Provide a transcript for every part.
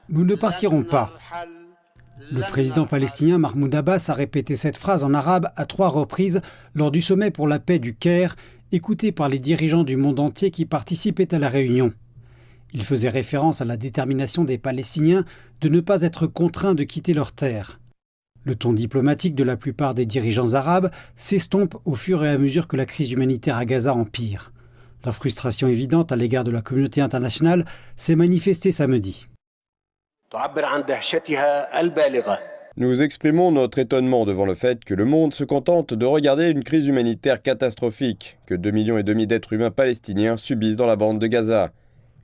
Nous ne partirons pas. Le président palestinien Mahmoud Abbas a répété cette phrase en arabe à 3 reprises lors du sommet pour la paix du Caire, écouté par les dirigeants du monde entier qui participaient à la réunion. Il faisait référence à la détermination des Palestiniens de ne pas être contraints de quitter leurs terres. Le ton diplomatique de la plupart des dirigeants arabes s'estompe au fur et à mesure que la crise humanitaire à Gaza empire. Leur frustration évidente à l'égard de la communauté internationale s'est manifestée samedi. Nous exprimons notre étonnement devant le fait que le monde se contente de regarder une crise humanitaire catastrophique que 2,5 millions d'êtres humains palestiniens subissent dans la bande de Gaza.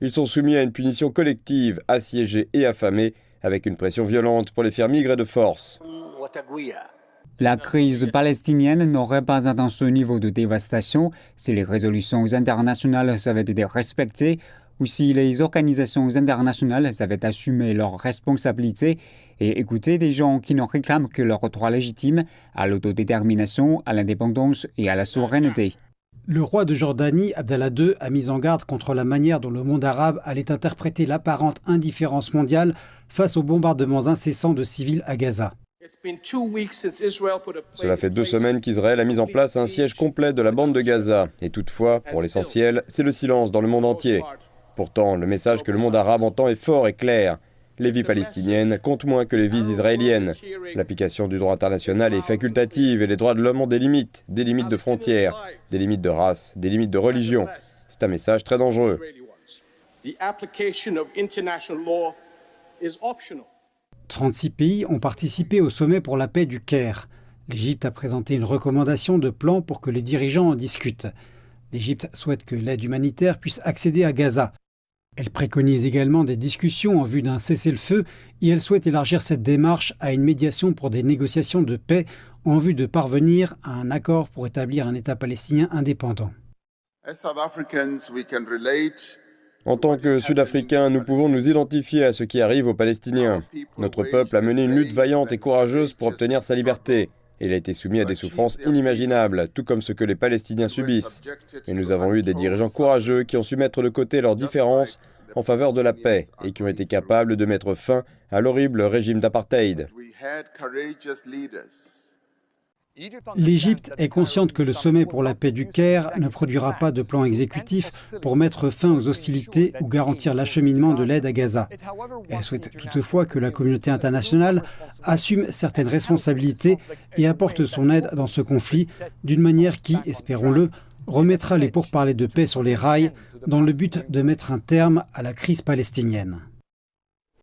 Ils sont soumis à une punition collective, assiégés et affamés, avec une pression violente pour les faire migrer de force. La crise palestinienne n'aurait pas atteint ce niveau de dévastation si les résolutions internationales avaient été respectées ou si les organisations internationales avaient assumé leurs responsabilités et écouté des gens qui ne réclament que leurs droits légitimes à l'autodétermination, à l'indépendance et à la souveraineté. Le roi de Jordanie, Abdallah II, a mis en garde contre la manière dont le monde arabe allait interpréter l'apparente indifférence mondiale face aux bombardements incessants de civils à Gaza. Cela fait 2 semaines qu'Israël a mis en place un siège complet de la bande de Gaza. Et toutefois, pour l'essentiel, c'est le silence dans le monde entier. Pourtant, le message que le monde arabe entend est fort et clair. Les vies palestiniennes comptent moins que les vies israéliennes. L'application du droit international est facultative et les droits de l'homme ont des limites de frontières, des limites de race, des limites de religion. C'est un message très dangereux. 36 pays ont participé au sommet pour la paix du Caire. L'Égypte a présenté une recommandation de plan pour que les dirigeants en discutent. L'Égypte souhaite que l'aide humanitaire puisse accéder à Gaza. Elle préconise également des discussions en vue d'un cessez-le-feu et elle souhaite élargir cette démarche à une médiation pour des négociations de paix en vue de parvenir à un accord pour établir un État palestinien indépendant. En tant que Sud-Africains, nous pouvons nous identifier à ce qui arrive aux Palestiniens. Notre peuple a mené une lutte vaillante et courageuse pour obtenir sa liberté. Il a été soumis à des souffrances inimaginables, tout comme ce que les Palestiniens subissent. Et nous avons eu des dirigeants courageux qui ont su mettre de côté leurs différences en faveur de la paix et qui ont été capables de mettre fin à l'horrible régime d'apartheid. L'Égypte est consciente que le sommet pour la paix du Caire ne produira pas de plan exécutif pour mettre fin aux hostilités ou garantir l'acheminement de l'aide à Gaza. Elle souhaite toutefois que la communauté internationale assume certaines responsabilités et apporte son aide dans ce conflit d'une manière qui, espérons-le, remettra les pourparlers de paix sur les rails dans le but de mettre un terme à la crise palestinienne.